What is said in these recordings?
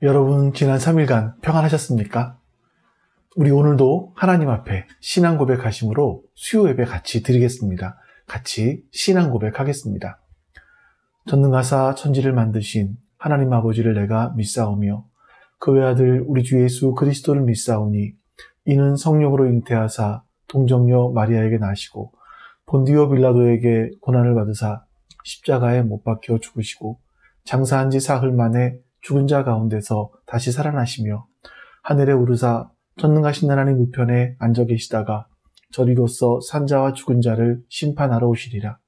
여러분 지난 3일간 평안하셨습니까? 우리 오늘도 하나님 앞에 신앙 고백하심으로 수요 예배 같이 드리겠습니다. 같이 신앙 고백하겠습니다. 전능하사 천지를 만드신 하나님 아버지를 내가 믿사오며 그 외아들 우리 주 예수 그리스도를 믿사오니 이는 성령으로 잉태하사 동정녀 마리아에게 나시고 본디오 빌라도에게 고난을 받으사 십자가에 못 박혀 죽으시고 장사한 지 사흘 만에 죽은 자 가운데서 다시 살아나시며 하늘에 오르사 전능하신 하나님 우편에 앉아 계시다가 저리로서 산자와 죽은 자를 심판하러 오시리라.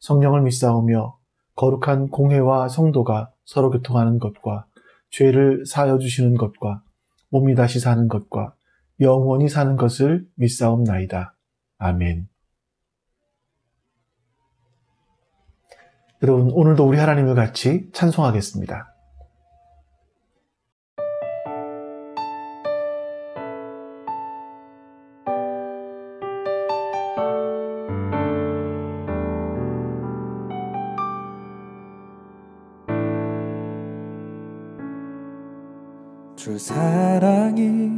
성령을 믿사오며 거룩한 공회와 성도가 서로 교통하는 것과 죄를 사하여 주시는 것과 몸이 다시 사는 것과 영원히 사는 것을 믿사옵나이다. 아멘. 여러분, 오늘도 우리 하나님을 같이 찬송하겠습니다. 주 사랑이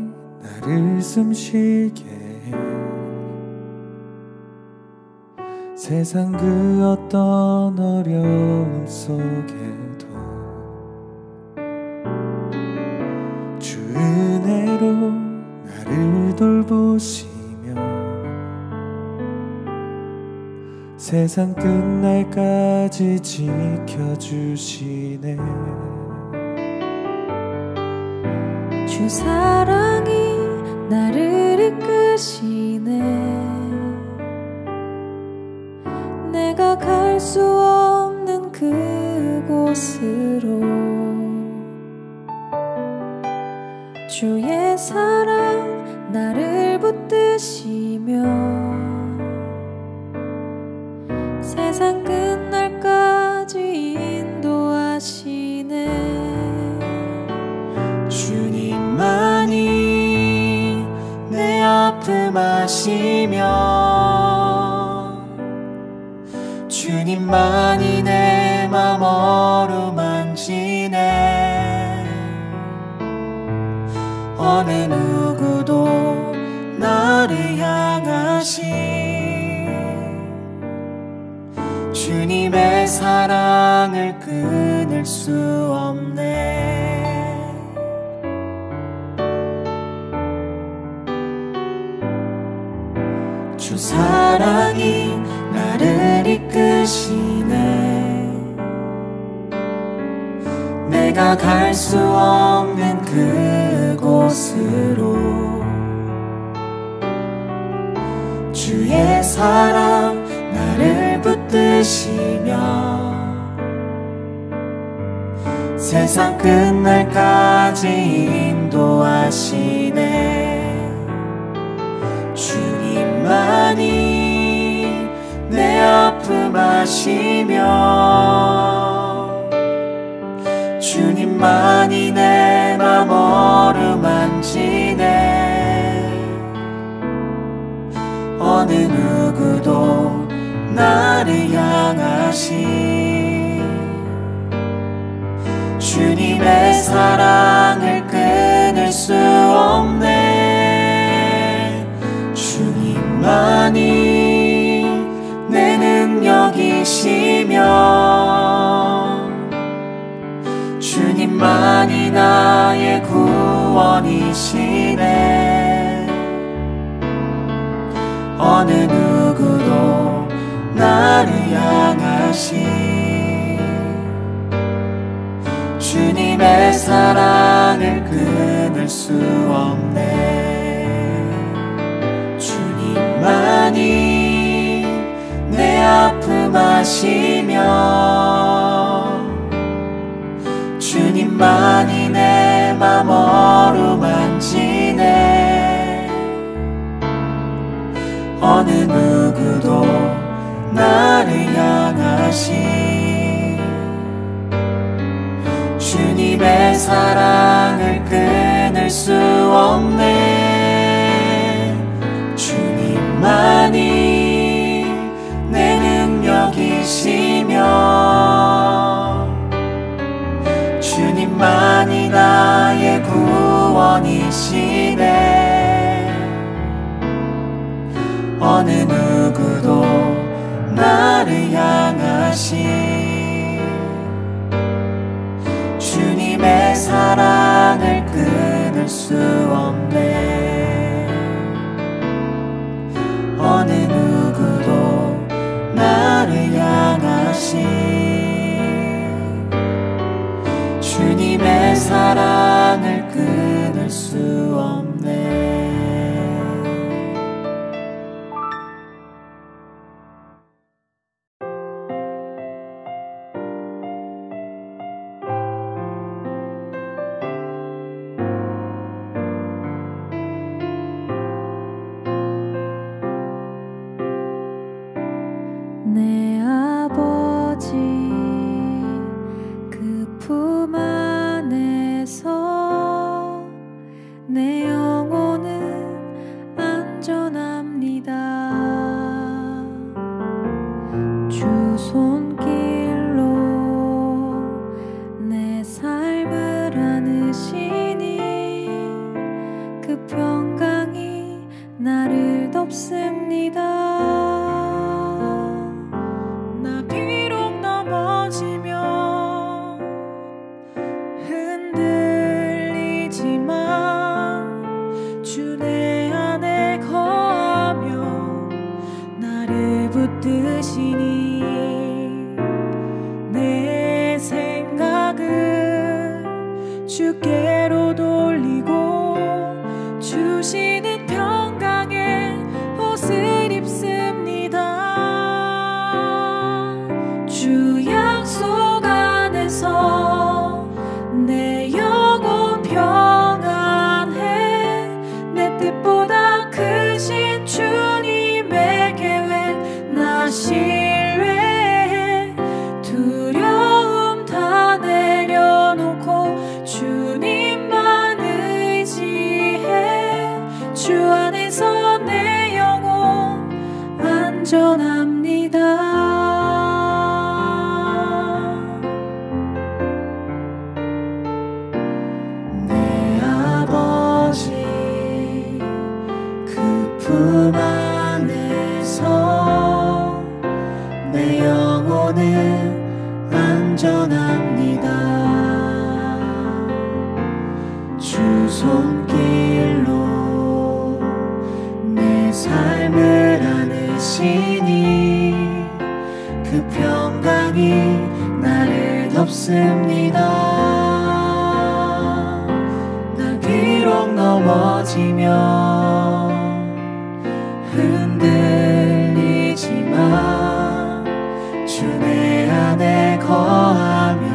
나를 숨쉬게 해 세상 그 어떤 어려움 속에도 주 은혜로 나를 돌보시며 세상 끝날까지 지켜주시네. 주 사랑이 나를 이끄시네. 내가 갈 수 없는 그곳으로 주의 사랑 나를 붙드시며 세상 끝날까지 인도하시네. 주님만이 내 아픔 아시며 주님만이 내 맘 어루만지네. 어느 누구도 나를 향하신 주님의 사랑을 끊을 수 없네. 주 사랑이 나를 이끄시네. 내가 갈 수 없는 그곳으로 주의 사랑 나를 붙드시며 세상 끝날까지 인도하시네. 주님만이 내 아픔 아시며 주님만이 내 맘 어루만지네. 어느 누구도 나를 향하신 주님의 사랑을 끊을 수 없네. 주님만이 내 능력이시며 주님만이 나의 구원이시네. 어느 누구도 나를 향하신 주님의 사랑을 끊을 수 없네. 주님만이 내 아픔 아시며 주님만이 내 맘 어루만지네. 어느 누구도 나를 향하신 주님의 사랑을 끊을 수 없네. 주님만이 내 능력이시며 주님만이 나 어느 누구도 나를 향하신 주님의 사랑을 끊을 수 없네. 어느 누구도 나를 향하신 주님의 사랑을 끊을 수 없네. 내 아버지 그 품 안에서 내 영혼은 안전합니다. 주 손길로 내 삶을 안으시니 그 평강이 나를 덮습니다. 붙드시니 내 생각을 주께로 돌리고 주시는 평강에 옷을 입습니다. 주 약속 안에서 내 영혼 평안해. 내 뜻보다 크신 주님의 계획 나 신뢰해. 두려움 다 내려놓고 주님만 의지해. 주 안에서 내 영혼 안전합니다. 내 아버지 그 품 안에서 내 영혼은 안전합니다. 주 손길로 내 삶을 안으시니 그 평강이 나를 덮습니다. 나 비록 넘어지면 흔들리지만 주 내 안에 거하며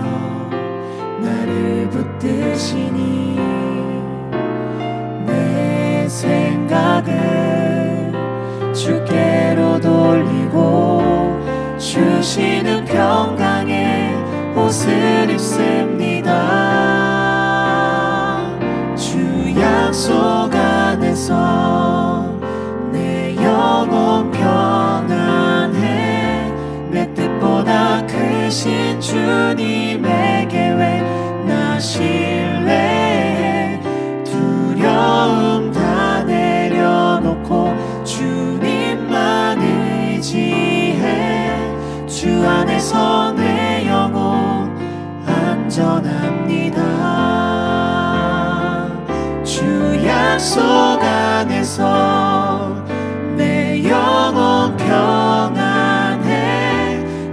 나를 붙드시니 내 생각을 주께로 돌리고 주시는 평강에 옷을 입습니다. 주 약속 안에서 내 영혼 평안해. 내 뜻보다 크신 주님의 계획 나 신뢰해. 두려움 다 내려놓고 주님만 의지해. 주 안에서 내 영혼 안전합니다. 주 약속 안에서 내 영혼 평안해.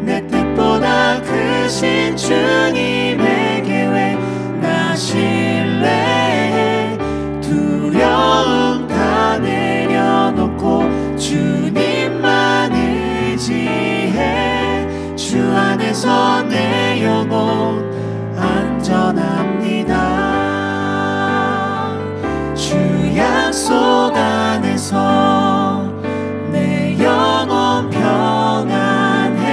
내 뜻보다 크신 주님의 계획 나 신뢰해. 두려움 다 내려놓고 주님만 의지해. 주 안에서 내 영혼 안전합니다. 주 약속 안에서 내 영혼 평안해.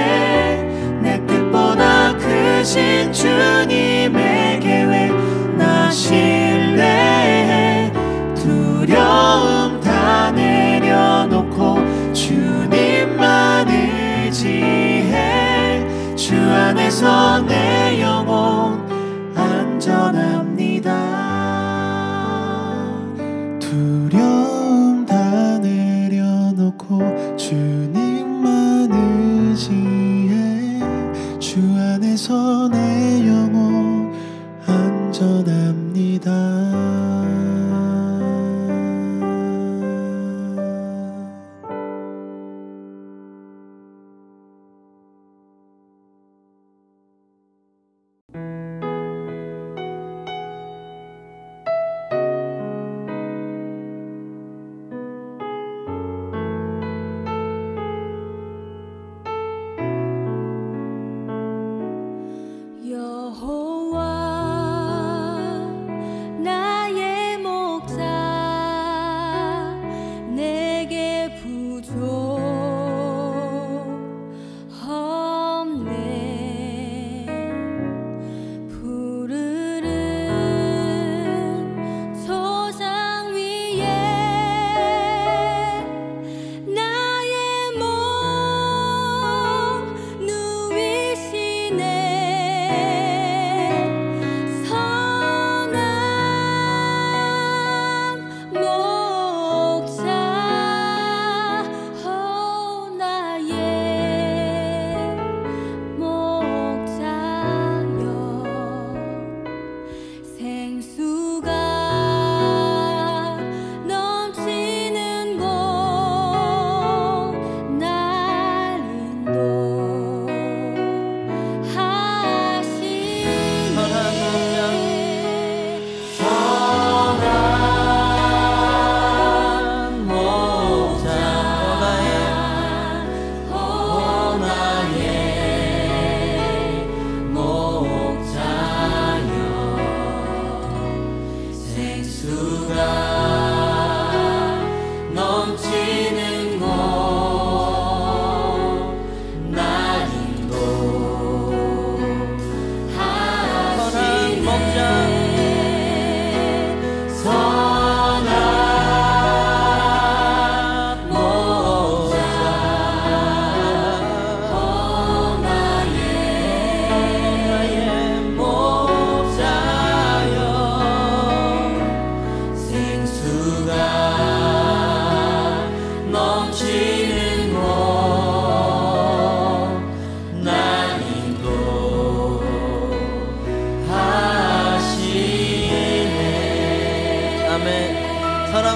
내 뜻보다 크신 주님의 계획 나 신뢰해. 두려움 다 내려놓고 주님만 의지해. 주 안에서 내 영혼 안전합니다. 두려움 다 내려놓고 주님만 의지해 주 안에서 내 영혼 안전합니다.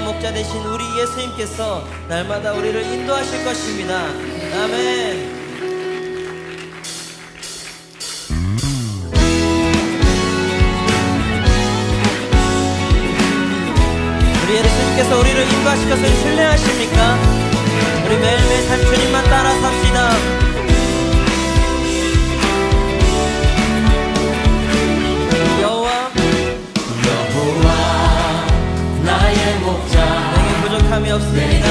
목자 되신 우리 예수님께서 날마다 우리를 인도하실 것입니다. 아멘. 우리 예수님께서 우리를 인도하실 것을 신뢰하십니까? 우리 매일매일 삶 주님만 따라 삽시다. 나의 목자 내게 부족함이 없습니다.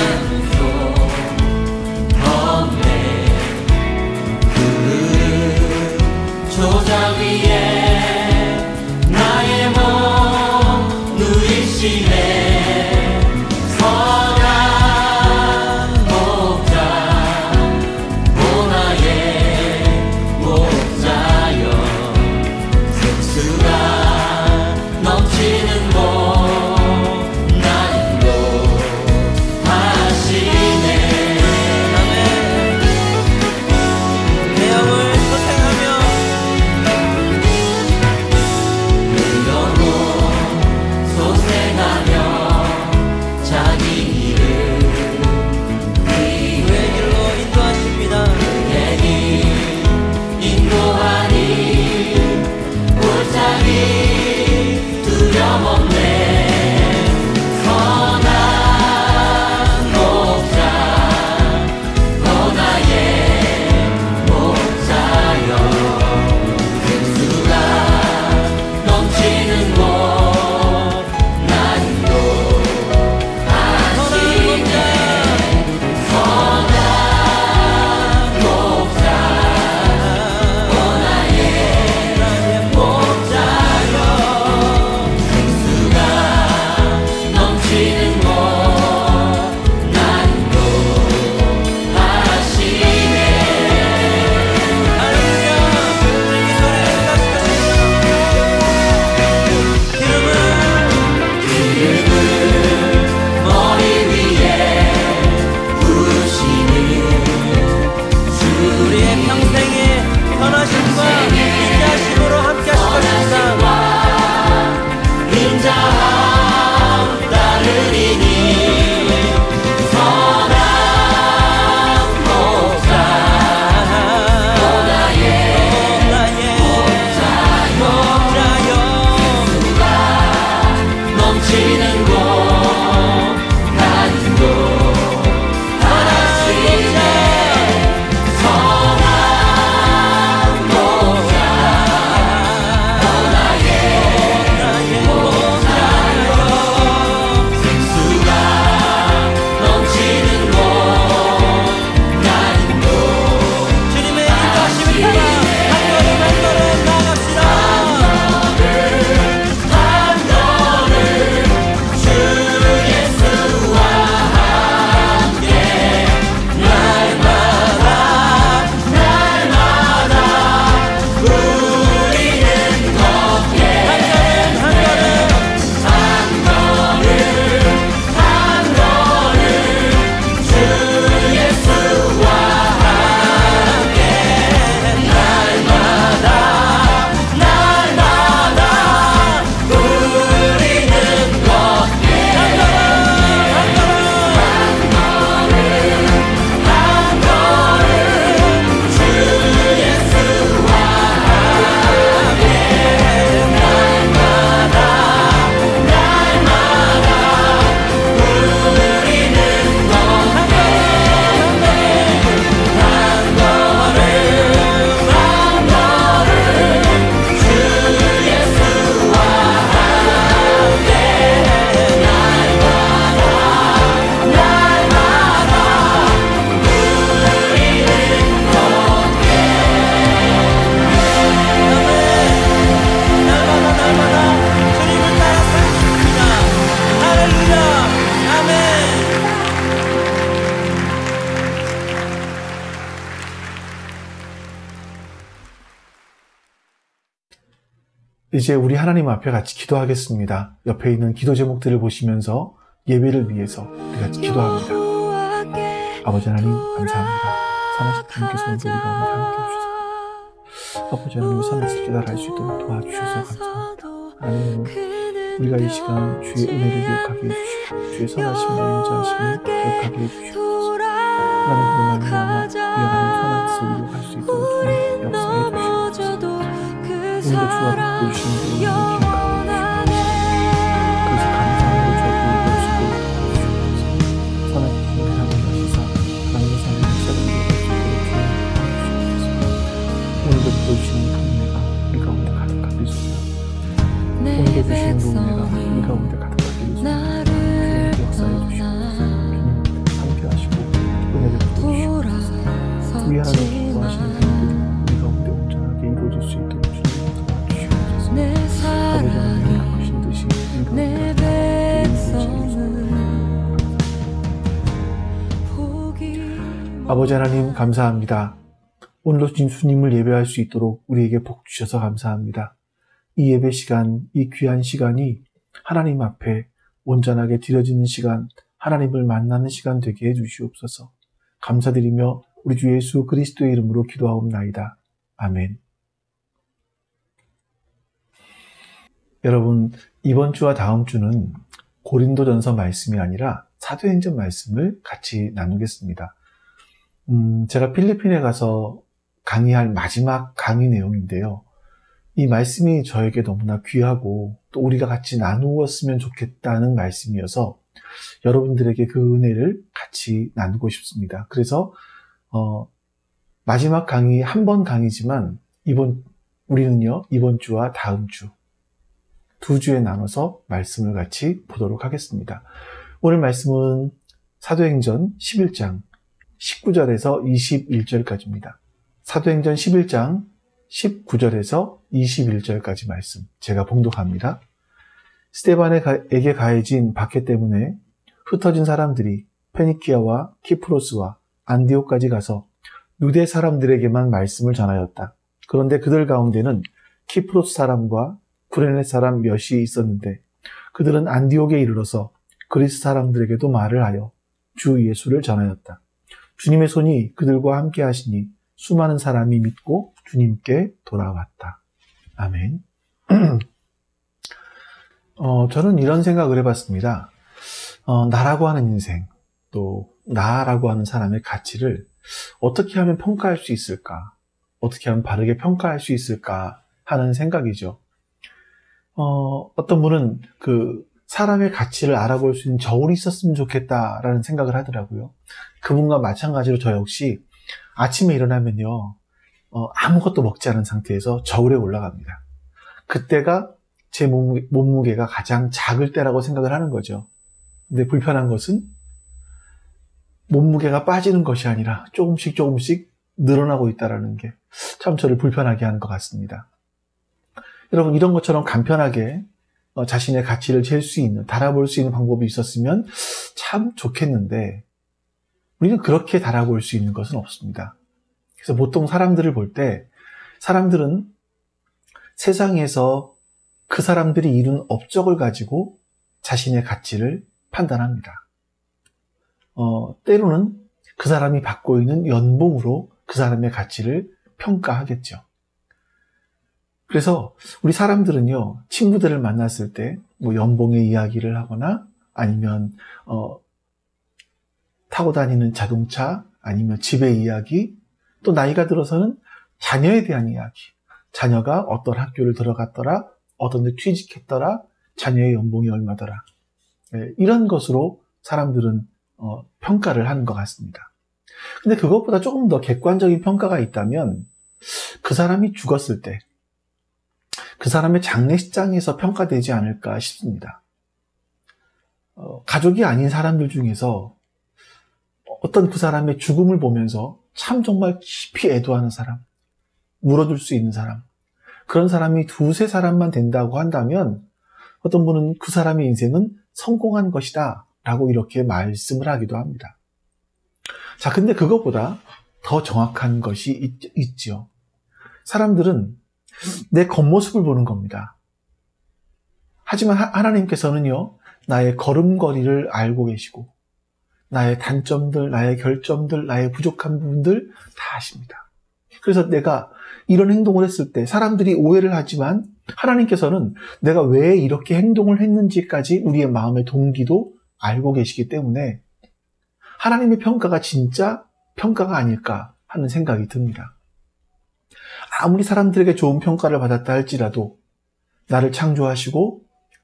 그 조자 위에 나의 몸 누이시네. 선한 목자 오 나의 목자여 생수가 넘치는 곳 나 이제 우리 하나님 앞에 같이 기도하겠습니다. 옆에 있는 기도 제목들을 보시면서 예배를 위해서 우리 같이 기도합니다. 아버지 하나님 감사합니다. 산하신 주님께서 오늘 우리 가운데 함께 해주셔서 아버지 하나님 산에서 깨달을 수 있도록 도와주셔서 감사합니다. 하나님 우리가 이 시간 주의 은혜를 기억하게 해주시고 주의 선하심과 인자하심을 기억하게 해주시옵소서. 하나님 그로 말미암아 우리 하나님 선한 뜻을 이루어갈 수 있도록 주님 역사해 주시옵소서. 오늘도 주가 붙들어 주신 우리를 기억하게 해주시옵소서. 그래서 감사함으로 저도 없이도 도와주시옵소서. 선한 뜻을 향하여 가시사 하나님의 삶의 역사를 이루어갈 수 있도록 주님 도와주시옵소서. 오늘도 보여주시는 은혜가 우리 가운데 가득하게 해주시옵소서. 오늘도 주시는 은혜가 우리 가운데 가득하게 해주시옵소서. 주님 역사해 주시옵소서. 주님 함께 하시고 은혜를 부어주시옵소서. 우리 하나님 기뻐하시는 분들이 우리 가운데 온전하게 이루어질 수 있도록 주님 도와주시옵소서. 아버지 하나님 하신 듯이 우리 가운데 가득하게 이루어지옵소서. 아버지 하나님 감사합니다. 오늘도 주님을 예배할 수 있도록 우리에게 복 주셔서 감사합니다. 이 예배 시간, 이 귀한 시간이 하나님 앞에 온전하게 드려지는 시간, 하나님을 만나는 시간 되게 해주시옵소서. 감사드리며 우리 주 예수 그리스도의 이름으로 기도하옵나이다. 아멘. 여러분, 이번 주와 다음 주는 고린도전서 말씀이 아니라 사도행전 말씀을 같이 나누겠습니다. 제가 필리핀에 가서 강의할 마지막 강의 내용인데요. 이 말씀이 저에게 너무나 귀하고 또 우리가 같이 나누었으면 좋겠다는 말씀이어서 여러분들에게 그 은혜를 같이 나누고 싶습니다. 그래서 마지막 강의 한 번 강의지만 우리는요 이번 주와 다음 주 두 주에 나눠서 말씀을 같이 보도록 하겠습니다. 오늘 말씀은 사도행전 11장 19절에서 21절까지입니다. 사도행전 11장 19절에서 21절까지 말씀 제가 봉독합니다. 스데반에게 가해진 박해 때문에 흩어진 사람들이 페니키아와 키프로스와 안디옥까지 가서 유대 사람들에게만 말씀을 전하였다. 그런데 그들 가운데는 키프로스 사람과 구레네 사람 몇이 있었는데 그들은 안디옥에 이르러서 그리스 사람들에게도 말을 하여 주 예수를 전하였다. 주님의 손이 그들과 함께 하시니 수많은 사람이 믿고 주님께 돌아왔다. 아멘. 저는 이런 생각을 해봤습니다. 나라고 하는 인생, 또 나라고 하는 사람의 가치를 어떻게 하면 평가할 수 있을까? 어떻게 하면 바르게 평가할 수 있을까? 하는 생각이죠. 어떤 분은 그 사람의 가치를 알아볼 수 있는 저울이 있었으면 좋겠다라는 생각을 하더라고요. 그분과 마찬가지로 저 역시 아침에 일어나면요, 아무것도 먹지 않은 상태에서 저울에 올라갑니다. 그때가 제 몸무게가 가장 작을 때라고 생각을 하는 거죠. 근데 불편한 것은 몸무게가 빠지는 것이 아니라 조금씩 늘어나고 있다는 게 참 저를 불편하게 하는 것 같습니다. 여러분, 이런 것처럼 간편하게 자신의 가치를 잴 수 있는, 달아볼 수 있는 방법이 있었으면 참 좋겠는데 우리는 그렇게 달아볼 수 있는 것은 없습니다. 그래서 보통 사람들을 볼 때 사람들은 세상에서 그 사람들이 이룬 업적을 가지고 자신의 가치를 판단합니다. 때로는 그 사람이 받고 있는 연봉으로 그 사람의 가치를 평가하겠죠. 그래서 우리 사람들은요, 친구들을 만났을 때 뭐 연봉의 이야기를 하거나 아니면 타고 다니는 자동차, 아니면 집의 이야기, 또 나이가 들어서는 자녀에 대한 이야기, 자녀가 어떤 학교를 들어갔더라, 어떤 데 취직했더라, 자녀의 연봉이 얼마더라, 이런 것으로 사람들은 평가를 하는 것 같습니다. 근데 그것보다 조금 더 객관적인 평가가 있다면 그 사람이 죽었을 때 그 사람의 장례식장에서 평가되지 않을까 싶습니다. 가족이 아닌 사람들 중에서 어떤 그 사람의 죽음을 보면서 참 정말 깊이 애도하는 사람, 울어줄 수 있는 사람, 그런 사람이 두세 사람만 된다고 한다면 어떤 분은 그 사람의 인생은 성공한 것이다 라고 이렇게 말씀을 하기도 합니다. 자, 근데 그것보다 더 정확한 것이 있지요. 사람들은 내 겉모습을 보는 겁니다. 하지만 하나님께서는요, 나의 걸음걸이를 알고 계시고 나의 단점들, 나의 결점들, 나의 부족한 부분들 다 아십니다. 그래서 내가 이런 행동을 했을 때 사람들이 오해를 하지만 하나님께서는 내가 왜 이렇게 행동을 했는지까지 우리의 마음의 동기도 알고 계시기 때문에 하나님의 평가가 진짜 평가가 아닐까 하는 생각이 듭니다. 아무리 사람들에게 좋은 평가를 받았다 할지라도 나를 창조하시고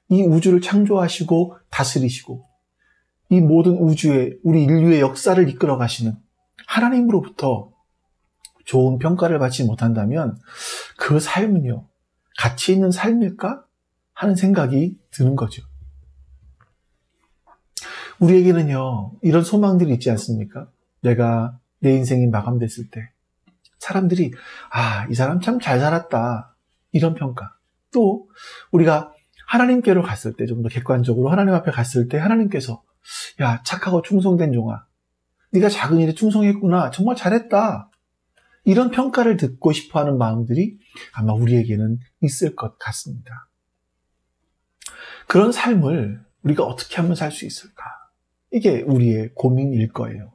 이 우주를 창조하시고 다스리시고 이 모든 우주의 우리 인류의 역사를 이끌어 가시는 하나님으로부터 좋은 평가를 받지 못한다면 그 삶은요, 가치 있는 삶일까 하는 생각이 드는 거죠. 우리에게는요, 이런 소망들이 있지 않습니까? 내가 내 인생이 마감됐을 때 사람들이 이 사람 참 잘 살았다, 이런 평가. 또 우리가 하나님께로 갔을 때, 좀 더 객관적으로 하나님 앞에 갔을 때 하나님께서 야, 착하고 충성된 종아, 네가 작은 일에 충성했구나, 정말 잘했다, 이런 평가를 듣고 싶어하는 마음들이 아마 우리에게는 있을 것 같습니다. 그런 삶을 우리가 어떻게 하면 살 수 있을까? 이게 우리의 고민일 거예요.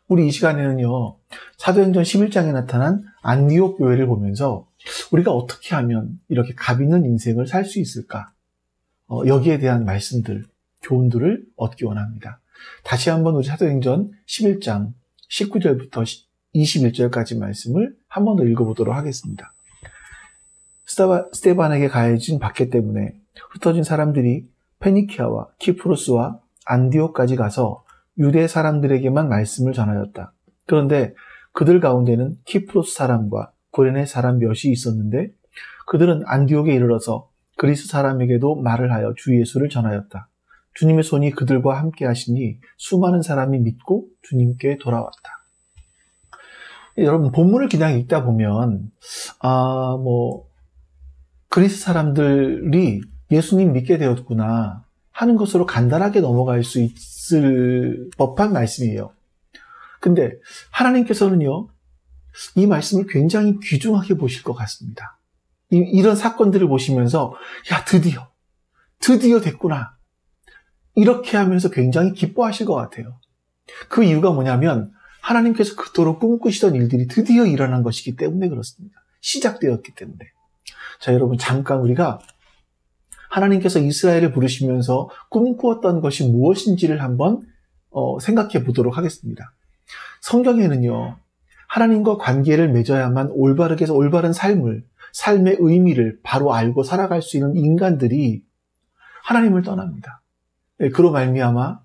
우리 이 시간에는요, 사도행전 11장에 나타난 안디옥 교회를 보면서 우리가 어떻게 하면 이렇게 값 있는 인생을 살 수 있을까? 여기에 대한 말씀들, 교훈들을 얻기 원합니다. 다시 한번 우리 사도행전 11장 19절부터 21절까지 말씀을 한 번 더 읽어보도록 하겠습니다. 스데반에게 가해진 박해 때문에 흩어진 사람들이 페니키아와 키프로스와 안디옥까지 가서 유대 사람들에게만 말씀을 전하였다. 그런데 그들 가운데는 키프로스 사람과 고레네 사람 몇이 있었는데 그들은 안디옥에 이르러서 그리스 사람에게도 말을 하여 주 예수를 전하였다. 주님의 손이 그들과 함께 하시니 수많은 사람이 믿고 주님께 돌아왔다. 여러분, 본문을 그냥 읽다 보면 그리스 사람들이 예수님 믿게 되었구나 하는 것으로 간단하게 넘어갈 수 있을 법한 말씀이에요. 근데 하나님께서는요, 이 말씀을 굉장히 귀중하게 보실 것 같습니다. 이런 사건들을 보시면서 야, 드디어 됐구나, 이렇게 하면서 굉장히 기뻐하실 것 같아요. 그 이유가 뭐냐면 하나님께서 그토록 꿈꾸시던 일들이 드디어 일어난 것이기 때문에 그렇습니다. 시작되었기 때문에. 자, 여러분, 잠깐 우리가 하나님께서 이스라엘을 부르시면서 꿈꾸었던 것이 무엇인지를 한번 생각해 보도록 하겠습니다. 성경에는요, 하나님과 관계를 맺어야만 올바른 삶의 의미를 바로 알고 살아갈 수 있는 인간들이 하나님을 떠납니다. 그로 말미암아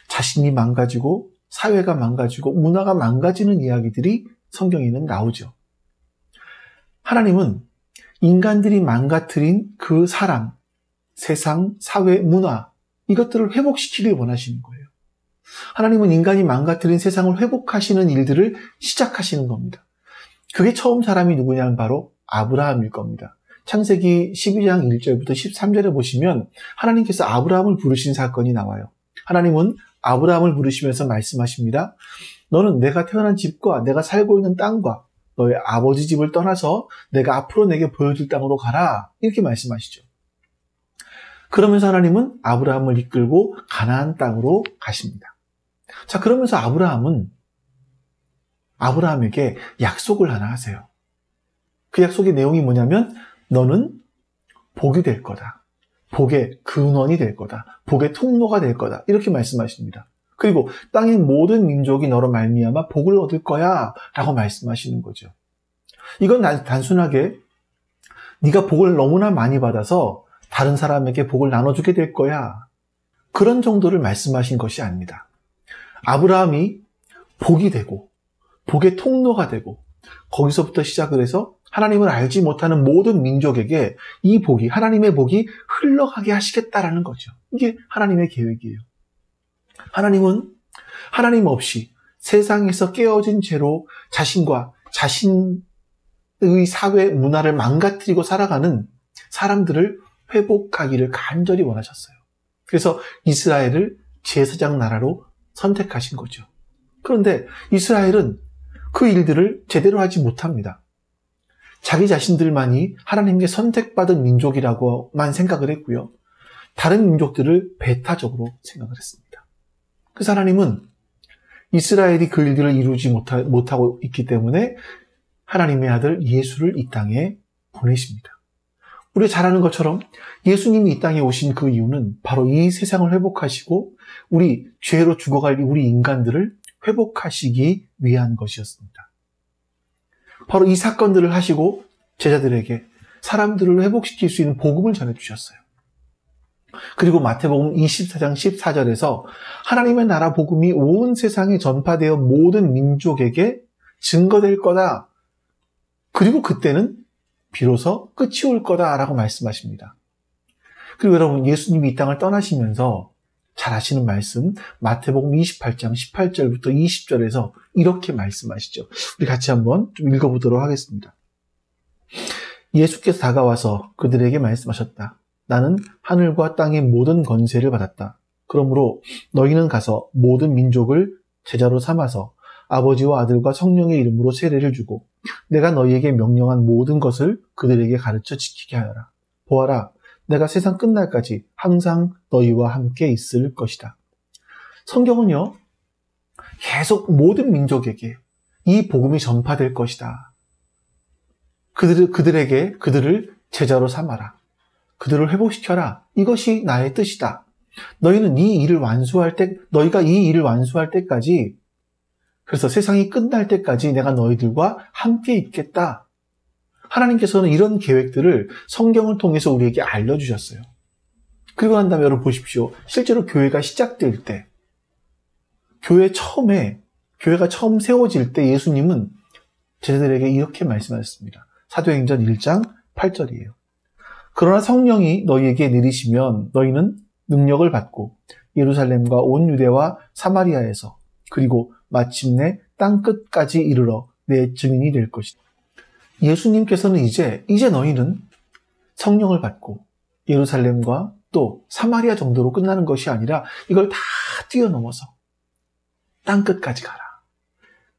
자신이 망가지고 사회가 망가지고 문화가 망가지는 이야기들이 성경에는 나오죠. 하나님은 인간들이 망가뜨린 그 사람, 세상, 사회, 문화, 이것들을 회복시키길 원하시는 거예요. 하나님은 인간이 망가뜨린 세상을 회복하시는 일들을 시작하시는 겁니다. 그게 처음 사람이 누구냐면 바로 아브라함일 겁니다. 창세기 12장 1절부터 13절에 보시면 하나님께서 아브라함을 부르신 사건이 나와요. 하나님은 아브라함을 부르시면서 말씀하십니다. 너는 내가 태어난 집과 내가 살고 있는 땅과 너의 아버지 집을 떠나서 내가 앞으로 내게 보여줄 땅으로 가라, 이렇게 말씀하시죠. 그러면서 하나님은 아브라함을 이끌고 가나안 땅으로 가십니다. 자, 그러면서 아브라함에게 약속을 하나 하세요. 그 약속의 내용이 뭐냐면 너는 복이 될 거다, 복의 근원이 될 거다, 복의 통로가 될 거다, 이렇게 말씀하십니다. 그리고 땅의 모든 민족이 너로 말미암아 복을 얻을 거야 라고 말씀하시는 거죠. 이건 단순하게 네가 복을 너무나 많이 받아서 다른 사람에게 복을 나눠주게 될 거야, 그런 정도를 말씀하신 것이 아닙니다. 아브라함이 복이 되고 복의 통로가 되고 거기서부터 시작을 해서 하나님을 알지 못하는 모든 민족에게 이 복이, 하나님의 복이 흘러가게 하시겠다라는 거죠. 이게 하나님의 계획이에요. 하나님은 하나님 없이 세상에서 깨어진 채로 자신과 자신의 사회 문화를 망가뜨리고 살아가는 사람들을 회복하기를 간절히 원하셨어요. 그래서 이스라엘을 제사장 나라로 선택하신 거죠. 그런데 이스라엘은 그 일들을 제대로 하지 못합니다. 자기 자신들만이 하나님께 선택받은 민족이라고만 생각을 했고요. 다른 민족들을 배타적으로 생각을 했습니다. 그래서 하나님은 이스라엘이 그 일들을 이루지 못하고 있기 때문에 하나님의 아들 예수를 이 땅에 보내십니다. 우리가 잘 아는 것처럼 예수님이 이 땅에 오신 그 이유는 바로 이 세상을 회복하시고 우리 죄로 죽어갈 우리 인간들을 회복하시기 위한 것이었습니다. 바로 이 사건들을 하시고 제자들에게 사람들을 회복시킬 수 있는 복음을 전해주셨어요. 그리고 마태복음 24장 14절에서 하나님의 나라 복음이 온 세상에 전파되어 모든 민족에게 증거될 거다. 그리고 그때는 비로소 끝이 올 거다라고 말씀하십니다. 그리고 여러분, 예수님이 이 땅을 떠나시면서 잘 아시는 말씀 마태복음 28장 18절부터 20절에서 이렇게 말씀하시죠. 우리 같이 한번 좀 읽어보도록 하겠습니다. 예수께서 다가와서 그들에게 말씀하셨다. 나는 하늘과 땅의 모든 권세를 받았다. 그러므로 너희는 가서 모든 민족을 제자로 삼아서 아버지와 아들과 성령의 이름으로 세례를 주고 내가 너희에게 명령한 모든 것을 그들에게 가르쳐 지키게 하여라. 보아라, 내가 세상 끝날까지 항상 너희와 함께 있을 것이다. 성경은요, 계속 모든 민족에게 이 복음이 전파될 것이다. 그들을 제자로 삼아라. 그들을 회복시켜라. 이것이 나의 뜻이다. 너희가 이 일을 완수할 때까지, 그래서 세상이 끝날 때까지 내가 너희들과 함께 있겠다. 하나님께서는 이런 계획들을 성경을 통해서 우리에게 알려주셨어요. 그리고 난 다음에 여러분 보십시오. 실제로 교회가 시작될 때, 교회가 처음 세워질 때 예수님은 제자들에게 이렇게 말씀하셨습니다. 사도행전 1장 8절이에요. 그러나 성령이 너희에게 내리시면 너희는 능력을 받고 예루살렘과 온 유대와 사마리아에서 그리고 마침내 땅 끝까지 이르러 내 증인이 될 것이다. 예수님께서는 이제 너희는 성령을 받고 예루살렘과 또 사마리아 정도로 끝나는 것이 아니라 이걸 다 뛰어넘어서 땅 끝까지 가라.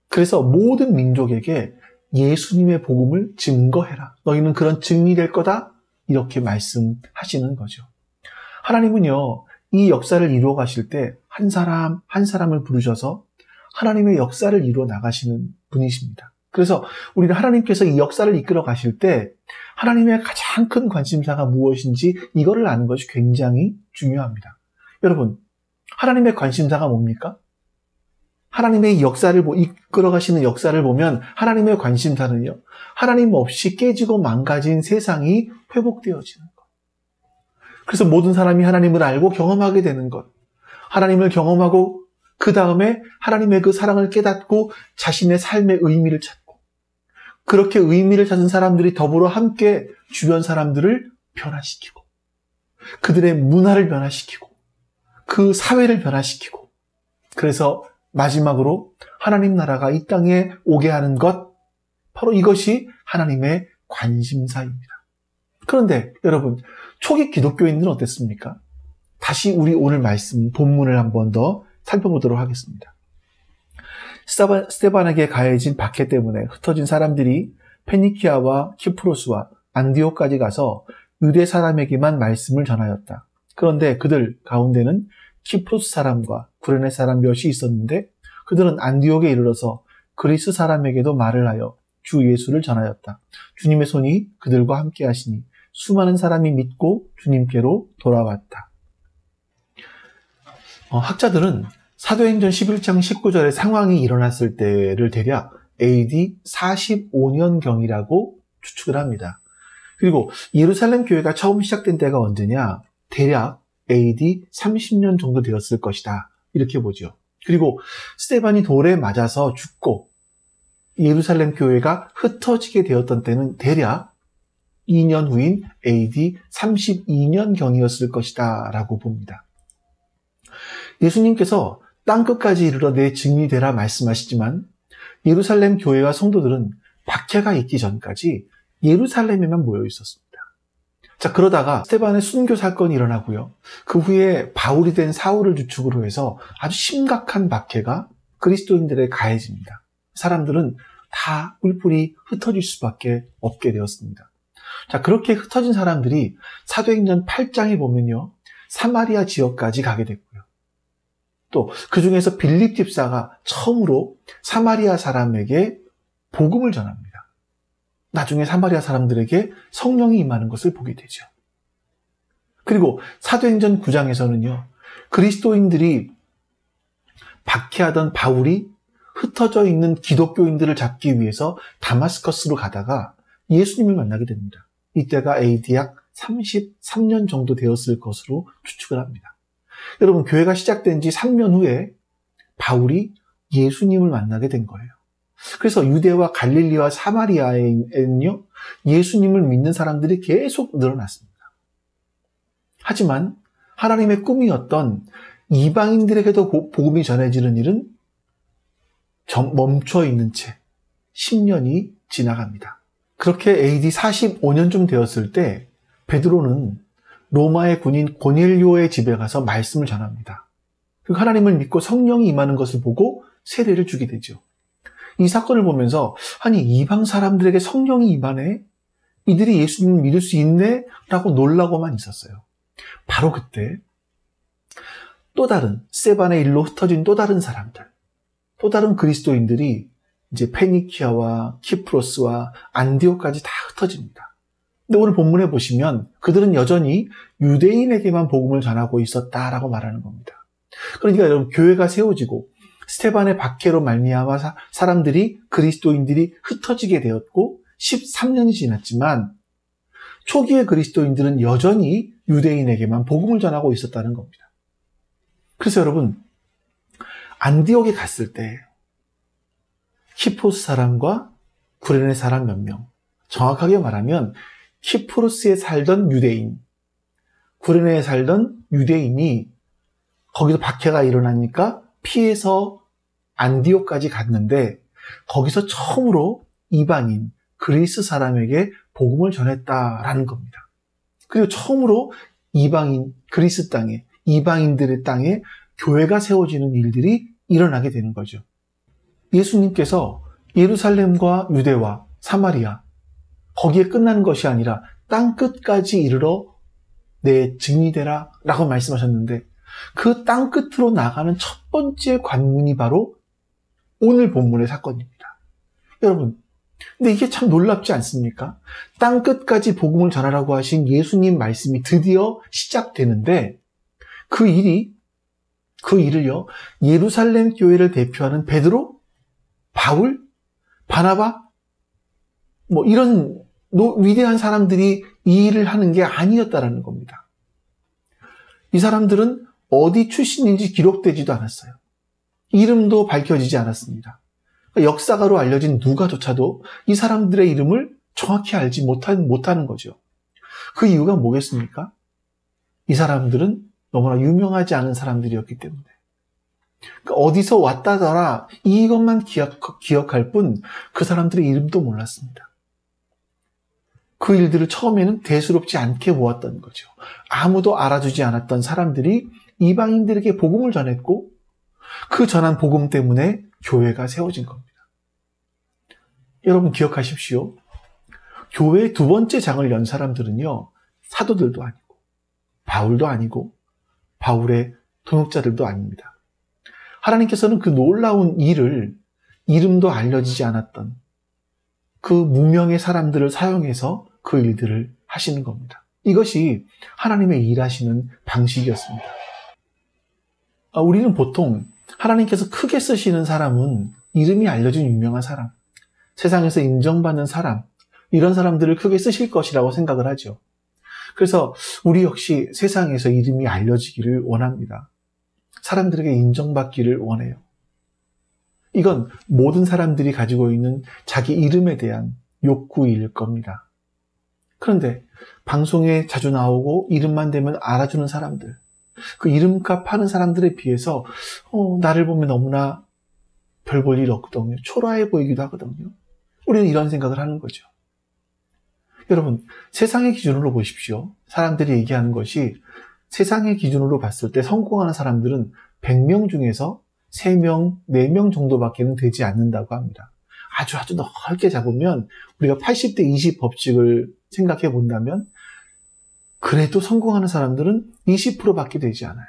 그래서 모든 민족에게 예수님의 복음을 증거해라. 너희는 그런 증인이 될 거다. 이렇게 말씀하시는 거죠. 하나님은요, 이 역사를 이루어 가실 때 한 사람 한 사람을 부르셔서 하나님의 역사를 이루어 나가시는 분이십니다. 그래서 우리는 하나님께서 이 역사를 이끌어 가실 때 하나님의 가장 큰 관심사가 무엇인지 이거를 아는 것이 굉장히 중요합니다. 여러분, 하나님의 관심사가 뭡니까? 하나님의 역사를 이끌어 가시는 역사를 보면 하나님의 관심사는요, 하나님 없이 깨지고 망가진 세상이 회복되어지는 것. 그래서 모든 사람이 하나님을 알고 경험하게 되는 것. 하나님을 경험하고 그 다음에 하나님의 그 사랑을 깨닫고 자신의 삶의 의미를 찾고, 그렇게 의미를 찾은 사람들이 더불어 함께 주변 사람들을 변화시키고, 그들의 문화를 변화시키고, 그 사회를 변화시키고, 그래서 마지막으로 하나님 나라가 이 땅에 오게 하는 것, 바로 이것이 하나님의 관심사입니다. 그런데 여러분, 초기 기독교인들은 어땠습니까? 다시 우리 오늘 말씀 본문을 한 번 더 살펴보도록 하겠습니다. 스데반에게 가해진 박해 때문에 흩어진 사람들이 페니키아와 키프로스와 안디옥까지 가서 유대 사람에게만 말씀을 전하였다. 그런데 그들 가운데는 키프로스 사람과 구레네 사람 몇이 있었는데 그들은 안디옥에 이르러서 그리스 사람에게도 말을 하여 주 예수를 전하였다. 주님의 손이 그들과 함께 하시니 수많은 사람이 믿고 주님께로 돌아왔다. 학자들은 사도행전 11장 19절의 상황이 일어났을 때를 대략 AD 45년경이라고 추측을 합니다. 그리고 예루살렘 교회가 처음 시작된 때가 언제냐? 대략 AD 30년 정도 되었을 것이다. 이렇게 보죠. 그리고 스데반이 돌에 맞아서 죽고 예루살렘 교회가 흩어지게 되었던 때는 대략 2년 후인 AD 32년경이었을 것이다 라고 봅니다. 예수님께서 땅끝까지 이르러 내 증인이 되라 말씀하시지만 예루살렘 교회와 성도들은 박해가 있기 전까지 예루살렘에만 모여 있었습니다. 자, 그러다가 스데반의 순교 사건이 일어나고요. 그 후에 바울이 된 사울을 주축으로 해서 아주 심각한 박해가 그리스도인들에 가해집니다. 사람들은 다 뿔뿔이 흩어질 수밖에 없게 되었습니다. 자, 그렇게 흩어진 사람들이 사도행전 8장에 보면요, 사마리아 지역까지 가게 됐고요. 또 그 중에서 빌립 집사가 처음으로 사마리아 사람에게 복음을 전합니다. 나중에 사마리아 사람들에게 성령이 임하는 것을 보게 되죠. 그리고 사도행전 9장에서는요. 그리스도인들이 박해하던 바울이 흩어져 있는 기독교인들을 잡기 위해서 다마스커스로 가다가 예수님을 만나게 됩니다. 이때가 AD 약 33년 정도 되었을 것으로 추측을 합니다. 여러분, 교회가 시작된 지 3년 후에 바울이 예수님을 만나게 된 거예요. 그래서 유대와 갈릴리와 사마리아에는요, 예수님을 믿는 사람들이 계속 늘어났습니다. 하지만 하나님의 꿈이었던 이방인들에게도 복음이 전해지는 일은 멈춰 있는 채 10년이 지나갑니다. 그렇게 AD 45년쯤 되었을 때 베드로는 로마의 군인 고넬료의 집에 가서 말씀을 전합니다. 그리고 하나님을 믿고 성령이 임하는 것을 보고 세례를 주게 되죠. 이 사건을 보면서 아니 이방 사람들에게 성령이 임하네? 이들이 예수님을 믿을 수 있네? 라고 놀라고만 있었어요. 바로 그때 또 다른 스데반의 일로 흩어진 또 다른 사람들, 또 다른 그리스도인들이 이제 페니키아와 키프로스와 안디오까지 다 흩어집니다. 근데 오늘 본문에 보시면 그들은 여전히 유대인에게만 복음을 전하고 있었다라고 말하는 겁니다. 그러니까 여러분, 교회가 세워지고 스데반의 박해로 말미암아 사람들이, 그리스도인들이 흩어지게 되었고 13년이 지났지만 초기의 그리스도인들은 여전히 유대인에게만 복음을 전하고 있었다는 겁니다. 그래서 여러분, 안디옥에 갔을 때 키프로스 사람과 구레네 사람 몇 명, 정확하게 말하면 키프로스에 살던 유대인, 구레네에 살던 유대인이 거기서 박해가 일어나니까 피해서 안디옥까지 갔는데 거기서 처음으로 이방인, 그리스 사람에게 복음을 전했다라는 겁니다. 그리고 처음으로 이방인, 그리스 땅에, 이방인들의 땅에 교회가 세워지는 일들이 일어나게 되는 거죠. 예수님께서 예루살렘과 유대와 사마리아, 거기에 끝나는 것이 아니라 땅 끝까지 이르러 내 증인이 되라 라고 말씀하셨는데 그 땅 끝으로 나가는 첫 번째 관문이 바로 오늘 본문의 사건입니다. 여러분, 근데 이게 참 놀랍지 않습니까? 땅 끝까지 복음을 전하라고 하신 예수님 말씀이 드디어 시작되는데 그 일을요, 예루살렘 교회를 대표하는 베드로, 바울, 바나바, 이런 위대한 사람들이 이 일을 하는 게 아니었다라는 겁니다. 이 사람들은 어디 출신인지 기록되지도 않았어요. 이름도 밝혀지지 않았습니다. 역사가로 알려진 누가조차도 이 사람들의 이름을 정확히 알지 못하는 거죠. 그 이유가 뭐겠습니까? 이 사람들은 너무나 유명하지 않은 사람들이었기 때문에. 그러니까 어디서 왔다더라 이것만 기억할 뿐 그 사람들의 이름도 몰랐습니다. 그 일들을 처음에는 대수롭지 않게 보았던 거죠. 아무도 알아주지 않았던 사람들이 이방인들에게 복음을 전했고 그 전한 복음 때문에 교회가 세워진 겁니다. 여러분 기억하십시오. 교회의 두 번째 장을 연 사람들은요, 사도들도 아니고 바울도 아니고 바울의 동역자들도 아닙니다. 하나님께서는 그 놀라운 일을 이름도 알려지지 않았던 그 무명의 사람들을 사용해서 그 일들을 하시는 겁니다. 이것이 하나님의 일하시는 방식이었습니다. 우리는 보통 하나님께서 크게 쓰시는 사람은 이름이 알려진 유명한 사람, 세상에서 인정받는 사람, 이런 사람들을 크게 쓰실 것이라고 생각을 하죠. 그래서 우리 역시 세상에서 이름이 알려지기를 원합니다. 사람들에게 인정받기를 원해요. 이건 모든 사람들이 가지고 있는 자기 이름에 대한 욕구일 겁니다. 그런데 방송에 자주 나오고 이름만 되면 알아주는 사람들, 그 이름값 하는 사람들에 비해서 나를 보면 너무나 별 볼 일 없거든요. 초라해 보이기도 하거든요. 우리는 이런 생각을 하는 거죠. 여러분, 세상의 기준으로 보십시오. 사람들이 얘기하는 것이 세상의 기준으로 봤을 때 성공하는 사람들은 100명 중에서 3명, 4명 정도밖에 되지 않는다고 합니다. 아주 넓게 잡으면 우리가 80대 20 법칙을 생각해 본다면 그래도 성공하는 사람들은 20%밖에 되지 않아요.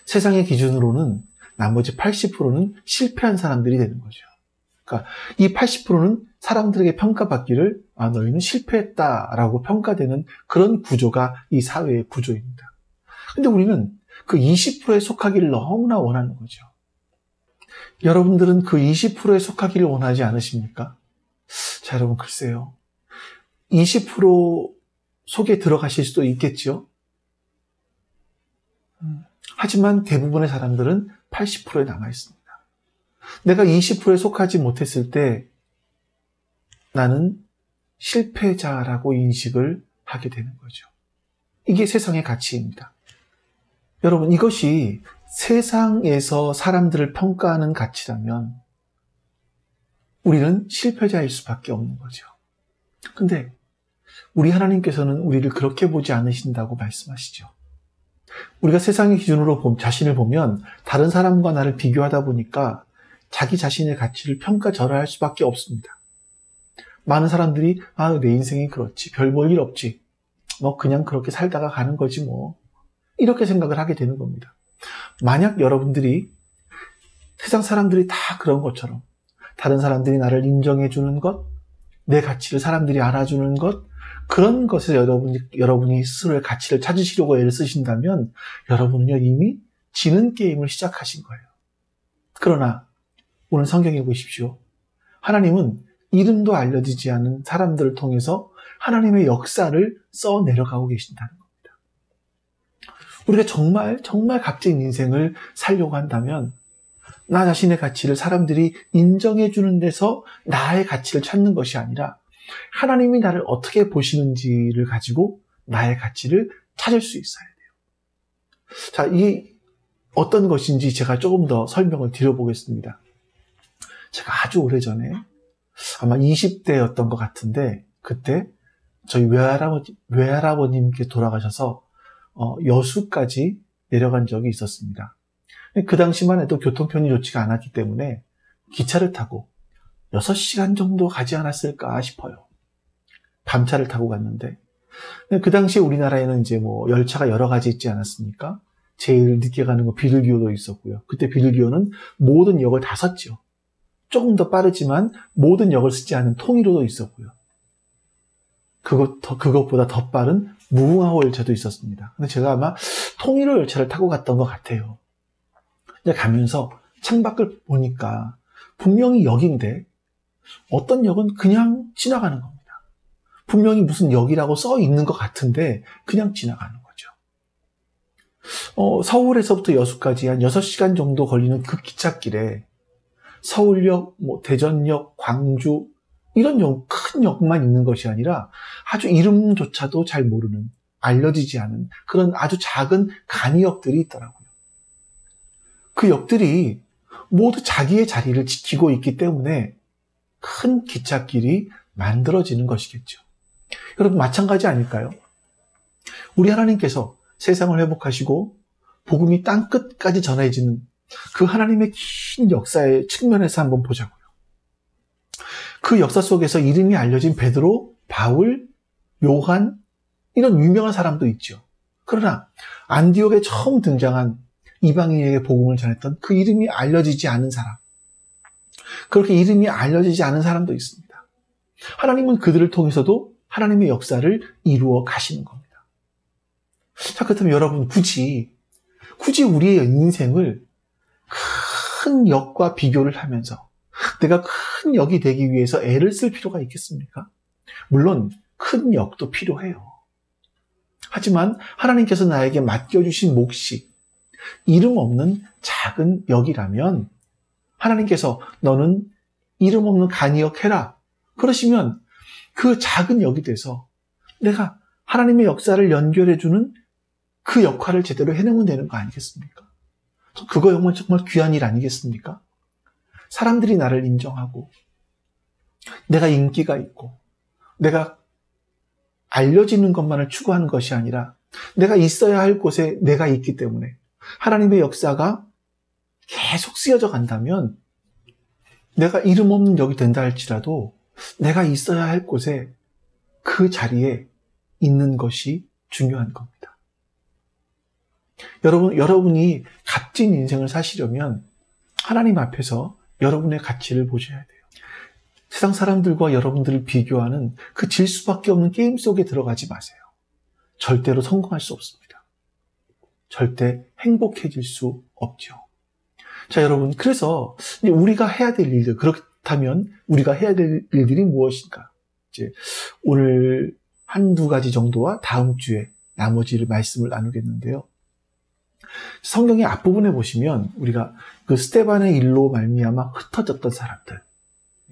세상의 기준으로는 나머지 80%는 실패한 사람들이 되는 거죠. 그러니까 이 80%는 사람들에게 평가받기를 너희는 실패했다라고 평가되는 그런 구조가 이 사회의 구조입니다. 근데 우리는 그 20%에 속하기를 너무나 원하는 거죠. 여러분들은 그 20%에 속하기를 원하지 않으십니까? 자, 여러분 글쎄요. 20% 속에 들어가실 수도 있겠죠. 하지만 대부분의 사람들은 80%에 남아 있습니다. 내가 20%에 속하지 못했을 때 나는 실패자라고 인식을 하게 되는 거죠. 이게 세상의 가치입니다. 여러분, 이것이 세상에서 사람들을 평가하는 가치라면 우리는 실패자일 수밖에 없는 거죠. 근데 우리 하나님께서는 우리를 그렇게 보지 않으신다고 말씀하시죠. 우리가 세상의 기준으로 자신을 보면 다른 사람과 나를 비교하다 보니까 자기 자신의 가치를 평가절하할 수밖에 없습니다. 많은 사람들이 내 인생이 그렇지, 별 볼 일 없지, 그냥 그렇게 살다가 가는 거지 이렇게 생각을 하게 되는 겁니다. 만약 여러분들이 세상 사람들이 다 그런 것처럼 다른 사람들이 나를 인정해 주는 것, 내 가치를 사람들이 알아주는 것, 그런 것에서 여러분이 스스로의 가치를 찾으시려고 애를 쓰신다면 여러분은요 이미 지는 게임을 시작하신 거예요. 그러나 오늘 성경에 보십시오. 하나님은 이름도 알려지지 않은 사람들을 통해서 하나님의 역사를 써 내려가고 계신다는 겁니다. 우리가 정말 값진 인생을 살려고 한다면 나 자신의 가치를 사람들이 인정해 주는 데서 나의 가치를 찾는 것이 아니라 하나님이 나를 어떻게 보시는지를 가지고 나의 가치를 찾을 수 있어야 돼요. 자, 이게 어떤 것인지 제가 조금 더 설명을 드려보겠습니다. 제가 아주 오래전에 아마 20대였던 것 같은데 그때 저희 외할아버님께 돌아가셔서 여수까지 내려간 적이 있었습니다. 그 당시만 해도 교통편이 좋지가 않았기 때문에 기차를 타고 6시간 정도 가지 않았을까 싶어요. 밤차를 타고 갔는데 그 당시에 우리나라에는 이제 열차가 여러 가지 있지 않았습니까? 제일 늦게 가는 거 비둘기호도 있었고요. 그때 비둘기호는 모든 역을 다 섰죠. 조금 더 빠르지만 모든 역을 쓰지 않은 통일호도 있었고요. 그것보다 더 빠른 무궁화호 열차도 있었습니다. 근데 제가 아마 통일호 열차를 타고 갔던 것 같아요. 가면서 창밖을 보니까 분명히 역인데 어떤 역은 그냥 지나가는 겁니다. 분명히 무슨 역이라고 써 있는 것 같은데 그냥 지나가는 거죠. 서울에서부터 여수까지 한 6시간 정도 걸리는 그 기찻길에 서울역, 대전역, 광주 이런 큰 역만 있는 것이 아니라 아주 이름조차도 잘 모르는, 알려지지 않은 그런 아주 작은 간이역들이 있더라고요. 그 역들이 모두 자기의 자리를 지키고 있기 때문에 큰 기찻길이 만들어지는 것이겠죠. 여러분 마찬가지 아닐까요? 우리 하나님께서 세상을 회복하시고 복음이 땅끝까지 전해지는 그 하나님의 긴 역사의 측면에서 한번 보자고요. 그 역사 속에서 이름이 알려진 베드로, 바울, 요한 이런 유명한 사람도 있죠. 그러나 안디옥에 처음 등장한 이방인에게 복음을 전했던 그 이름이 알려지지 않은 사람, 그렇게 이름이 알려지지 않은 사람도 있습니다. 하나님은 그들을 통해서도 하나님의 역사를 이루어 가시는 겁니다. 자, 그렇다면 여러분 굳이 우리의 인생을 큰 역과 비교를 하면서 내가 큰 역이 되기 위해서 애를 쓸 필요가 있겠습니까? 물론 큰 역도 필요해요. 하지만 하나님께서 나에게 맡겨주신 몫이 이름 없는 작은 역이라면 하나님께서 너는 이름 없는 간이역 해라. 그러시면 그 작은 역이 돼서 내가 하나님의 역사를 연결해주는 그 역할을 제대로 해내면 되는 거 아니겠습니까? 그거 정말 귀한 일 아니겠습니까? 사람들이 나를 인정하고 내가 인기가 있고 내가 알려지는 것만을 추구하는 것이 아니라 내가 있어야 할 곳에 내가 있기 때문에 하나님의 역사가 계속 쓰여져 간다면 내가 이름 없는 역이 된다 할지라도 내가 있어야 할 곳에 그 자리에 있는 것이 중요한 겁니다. 여러분이 값진 인생을 사시려면 하나님 앞에서 여러분의 가치를 보셔야 돼요. 세상 사람들과 여러분들을 비교하는 그 질 수밖에 없는 게임 속에 들어가지 마세요. 절대로 성공할 수 없습니다. 절대 행복해질 수 없죠. 자, 여러분, 그래서 우리가 해야 될 일들, 그렇다면 우리가 해야 될 일들이 무엇인가? 이제 오늘 한두 가지 정도와 다음 주에 나머지를 말씀을 나누겠는데요. 성경의 앞부분에 보시면 우리가 그 스데반의 일로 말미암아 흩어졌던 사람들,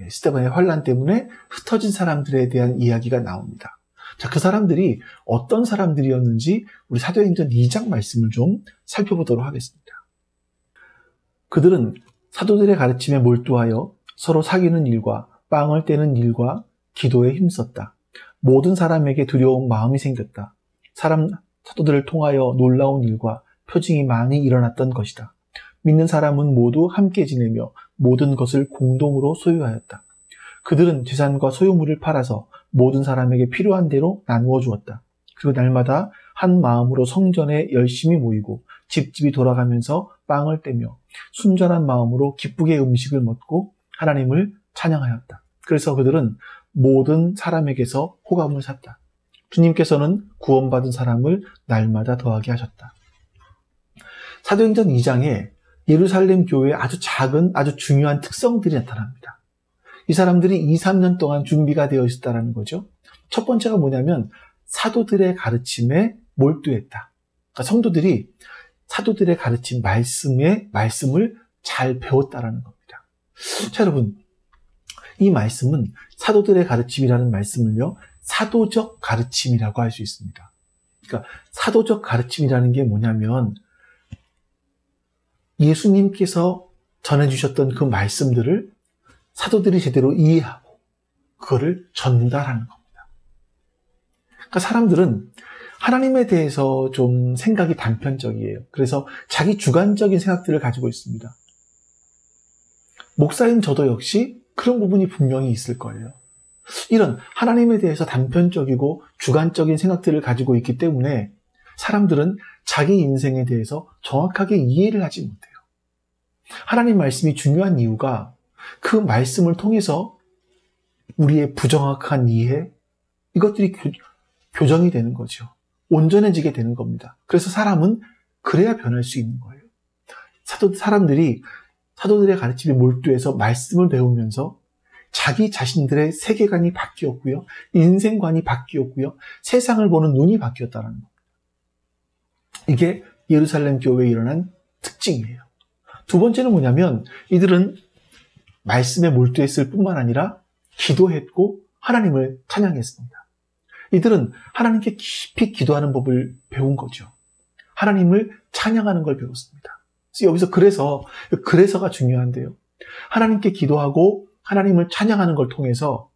스데반의 환난 때문에 흩어진 사람들에 대한 이야기가 나옵니다. 자, 그 사람들이 어떤 사람들이었는지 우리 사도행전 2장 말씀을 좀 살펴보도록 하겠습니다. 그들은 사도들의 가르침에 몰두하여 서로 사귀는 일과 빵을 떼는 일과 기도에 힘썼다. 모든 사람에게 두려운 마음이 생겼다. 사도들을 통하여 놀라운 일과 표징이 많이 일어났던 것이다. 믿는 사람은 모두 함께 지내며 모든 것을 공동으로 소유하였다. 그들은 재산과 소유물을 팔아서 모든 사람에게 필요한 대로 나누어 주었다. 그리고 날마다 한 마음으로 성전에 열심히 모이고 집집이 돌아가면서 빵을 떼며 순전한 마음으로 기쁘게 음식을 먹고 하나님을 찬양하였다. 그래서 그들은 모든 사람에게서 호감을 샀다. 주님께서는 구원받은 사람을 날마다 더하게 하셨다. 사도행전 2장에 예루살렘 교회의 아주 작은, 아주 중요한 특성들이 나타납니다. 이 사람들이 2, 3년 동안 준비가 되어 있었다는 거죠. 첫 번째가 뭐냐면 사도들의 가르침에 몰두했다. 그러니까 성도들이 사도들의 가르침 말씀을 잘 배웠다라는 겁니다. 자, 여러분, 이 말씀은 사도들의 가르침이라는 말씀을요, 사도적 가르침이라고 할 수 있습니다. 그러니까 사도적 가르침이라는 게 뭐냐면 예수님께서 전해주셨던 그 말씀들을 사도들이 제대로 이해하고 그거를 전달하는 겁니다. 그러니까 사람들은 하나님에 대해서 좀 생각이 단편적이에요. 그래서 자기 주관적인 생각들을 가지고 있습니다. 목사인 저도 역시 그런 부분이 분명히 있을 거예요. 이런 하나님에 대해서 단편적이고 주관적인 생각들을 가지고 있기 때문에 사람들은 자기 인생에 대해서 정확하게 이해를 하지 못해요. 하나님 말씀이 중요한 이유가 그 말씀을 통해서 우리의 부정확한 이해, 이것들이 교정이 되는 거죠. 온전해지게 되는 겁니다. 그래서 사람은 그래야 변할 수 있는 거예요. 사람들이 사도들의 가르침에 몰두해서 말씀을 배우면서 자기 자신들의 세계관이 바뀌었고요. 인생관이 바뀌었고요. 세상을 보는 눈이 바뀌었다는 겁니다. 이게 예루살렘 교회에 일어난 특징이에요. 두 번째는 뭐냐면 이들은 말씀에 몰두했을 뿐만 아니라 기도했고 하나님을 찬양했습니다. 이들은 하나님께 깊이 기도하는 법을 배운 거죠. 하나님을 찬양하는 걸 배웠습니다. 여기서 그래서가 중요한데요. 하나님께 기도하고 하나님을 찬양하는 걸 통해서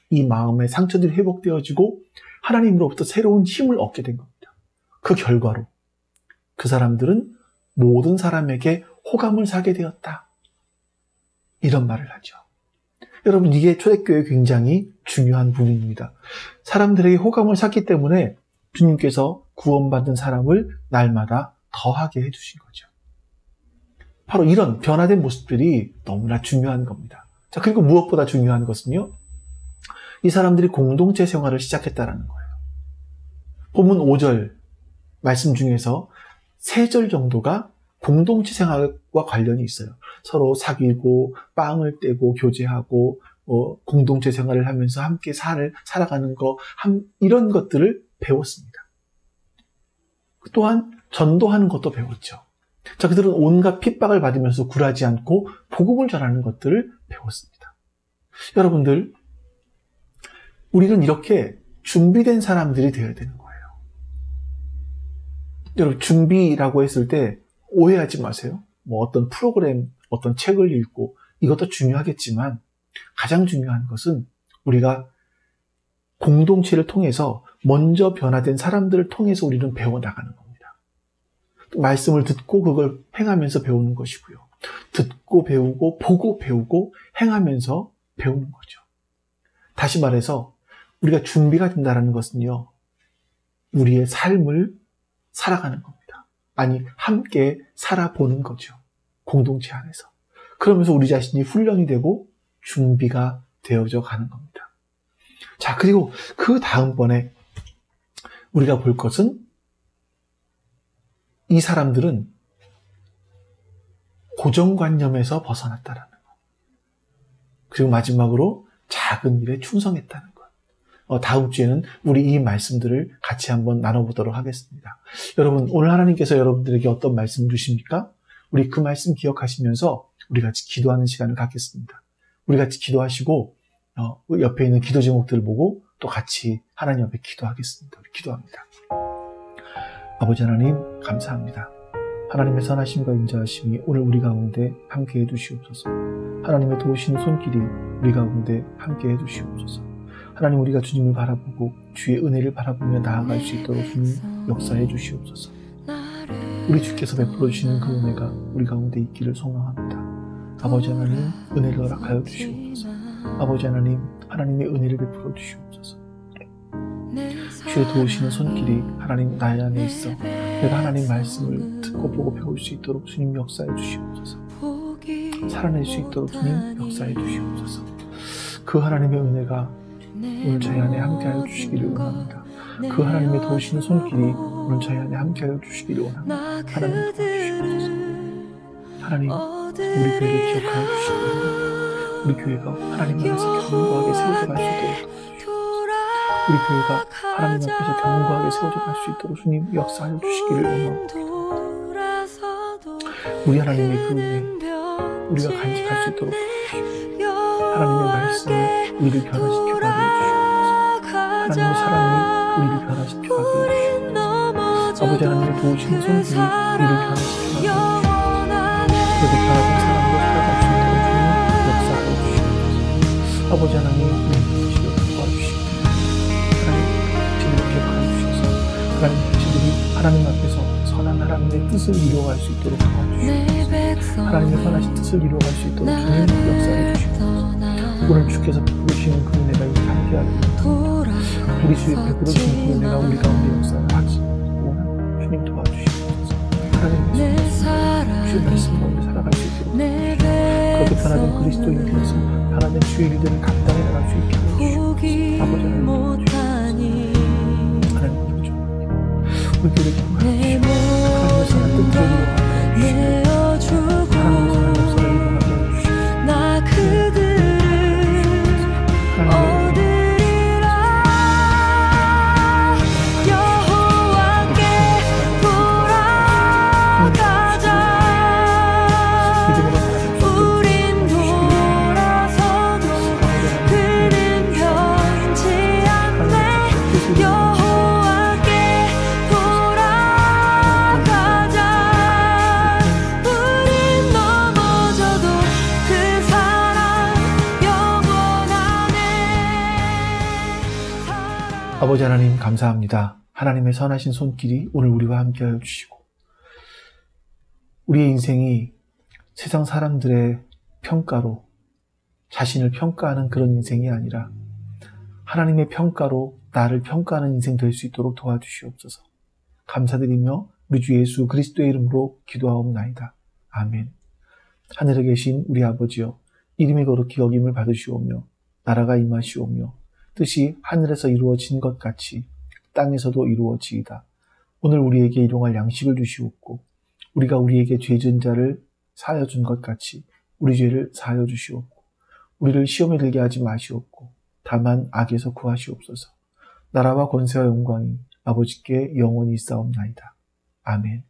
이 마음의 상처들이 회복되어지고 하나님으로부터 새로운 힘을 얻게 된 겁니다. 그 결과로 그 사람들은 모든 사람에게 호감을 사게 되었다. 이런 말을 하죠. 여러분, 이게 초대교회의 굉장히 중요한 부분입니다. 사람들에게 호감을 샀기 때문에 주님께서 구원받은 사람을 날마다 더하게 해주신 거죠. 바로 이런 변화된 모습들이 너무나 중요한 겁니다. 자, 그리고 무엇보다 중요한 것은요, 이 사람들이 공동체 생활을 시작했다는 거예요. 본문 5절 말씀 중에서 3절 정도가 공동체 생활과 관련이 있어요. 서로 사귀고 빵을 떼고 교제하고 공동체 생활을 하면서 함께 살아가는 거, 이런 것들을 배웠습니다. 또한 전도하는 것도 배웠죠. 자, 그들은 온갖 핍박을 받으면서 굴하지 않고 복음을 전하는 것들을 배웠습니다. 여러분들, 우리는 이렇게 준비된 사람들이 되어야 되는 거예요. 여러분, 준비라고 했을 때 오해하지 마세요. 어떤 프로그램, 어떤 책을 읽고 이것도 중요하겠지만 가장 중요한 것은 우리가 공동체를 통해서 먼저 변화된 사람들을 통해서 우리는 배워나가는 겁니다. 말씀을 듣고 그걸 행하면서 배우는 것이고요. 듣고 배우고 보고 배우고 행하면서 배우는 거죠. 다시 말해서 우리가 준비가 된다는 것은요, 우리의 삶을 살아가는 겁니다. 아니, 함께 살아보는 거죠. 공동체 안에서. 그러면서 우리 자신이 훈련이 되고 준비가 되어져 가는 겁니다. 자, 그리고 그 다음번에 우리가 볼 것은 이 사람들은 고정관념에서 벗어났다라는 것. 그리고 마지막으로 작은 일에 충성했다는 것. 다음 주에는 우리 이 말씀들을 같이 한번 나눠보도록 하겠습니다. 여러분, 오늘 하나님께서 여러분들에게 어떤 말씀을 주십니까? 우리 그 말씀 기억하시면서 우리 같이 기도하는 시간을 갖겠습니다. 우리 같이 기도하시고 옆에 있는 기도 제목들을 보고 또 같이 하나님 앞에 기도하겠습니다. 우리 기도합니다. 아버지 하나님, 감사합니다. 하나님의 선하심과 인자하심이 오늘 우리 가운데 함께해 주시옵소서. 하나님의 도우시는 손길이 우리 가운데 함께해 주시옵소서. 하나님, 우리가 주님을 바라보고 주의 은혜를 바라보며 나아갈 수 있도록 주님 역사해 주시옵소서. 우리 주께서 베풀어 주시는 그 은혜가 우리 가운데 있기를 소망합니다. 아버지 하나님, 은혜를 허락하여 주시옵소서. 아버지 하나님, 하나님의 은혜를 베풀어 주시옵소서. 주의 도우시는 손길이 하나님 나의 안에 있어 내가 하나님 말씀을 듣고 보고 배울 수 있도록 주님 역사해 주시옵소서. 살아낼 수 있도록 주님 역사해 주시옵소서. 그 하나님의 은혜가 오늘 저희 안에 함께하여 주시기를 원합니다. 그 하나님의 도우시는 손길이 오늘 저희 안에 함께하여 주시기를 원합니다. 하나님 도와주시옵소서. 하나님, 우리 교회를 기억하여 주시기 원합니다. 우리 교회가 하나님 안에서 견고하게 세워져 갈 수 있도록 도와주시옵소서. 우리 교회가 하나님 앞에서 견고하게 세워져 갈 수 있도록 주님 역사하여 주시기를 원합니다. 우리 하나님의 그 은혜 우리가 간직할 수 있도록 도와주시옵소서. 하나님의 말씀이 우리를 변화시켜 가게 해주시옵소서. 하나님의 사랑이 우리를 변화시켜 가게 해주시옵소서. 아버지 하나님의 도우시는 손길이 우리를 변화시켜 가게 해주시옵소서. 그렇게 변화된 사람으로 살아갈 수 있도록 주님 역사하여 주시옵소서. 아버지 하나님, 우리 지도를 도와주시옵소서. 하나님, 지도를 기억하여 주셔서 하나님, 지도를 하나님 앞에서 선한 하나님의 뜻을 이루어갈 수 있도록 도와주시옵소서. 하나님의 선하신 뜻을 이루어갈 수 있도록 주님 역사해 주시옵소서. 오늘 주께서 베풀으시는 그 은혜가 이렇게 함께하는 우리 주의 베풀으시는 그 은혜가 우리 가운데 역사를 하기 원하는 주님 도와주시옵소서. 하나님의 주의 말씀 가운데 살아갈 수 있도록 그렇게 변화된 그리스도인이 되어서 변화된 주의 일들을 감당해 나갈 수 있게 하여 주시옵소서. 아버지 하나님 도와주시옵소서. 하나님 좀 우리 교회를 기억하여 주시옵소서. 하나님의 선한 뜻을 이루어가게 주시옵소서. 하나님의 선한 역사를 이루어가게 주시옵소서. 나 그들을 얻으리라. 여호와께 돌아가자. 우린 돌아서도 그는 변치 않네. 여호와께 돌아가자. 우린 넘어져도 그 사랑 영원하네. 아버지 하나님, 감사합니다. 하나님의 선하신 손길이 오늘 우리와 함께하여 주시고 우리의 인생이 세상 사람들의 평가로 자신을 평가하는 그런 인생이 아니라 하나님의 평가로 나를 평가하는 인생 될 수 있도록 도와주시옵소서. 감사드리며 우리 주 예수 그리스도의 이름으로 기도하옵나이다. 아멘. 하늘에 계신 우리 아버지여, 이름이 거룩히 여김을 받으시오며 나라가 임하시오며 뜻이 하늘에서 이루어진 것 같이 땅에서도 이루어지이다. 오늘 우리에게 일용할 양식을 주시옵고 우리가 우리에게 죄진 자를 사하여 준 것 같이 우리 죄를 사하여 주시옵고 우리를 시험에 들게 하지 마시옵고 다만 악에서 구하시옵소서. 나라와 권세와 영광이 아버지께 영원히 있사옵나이다. 아멘.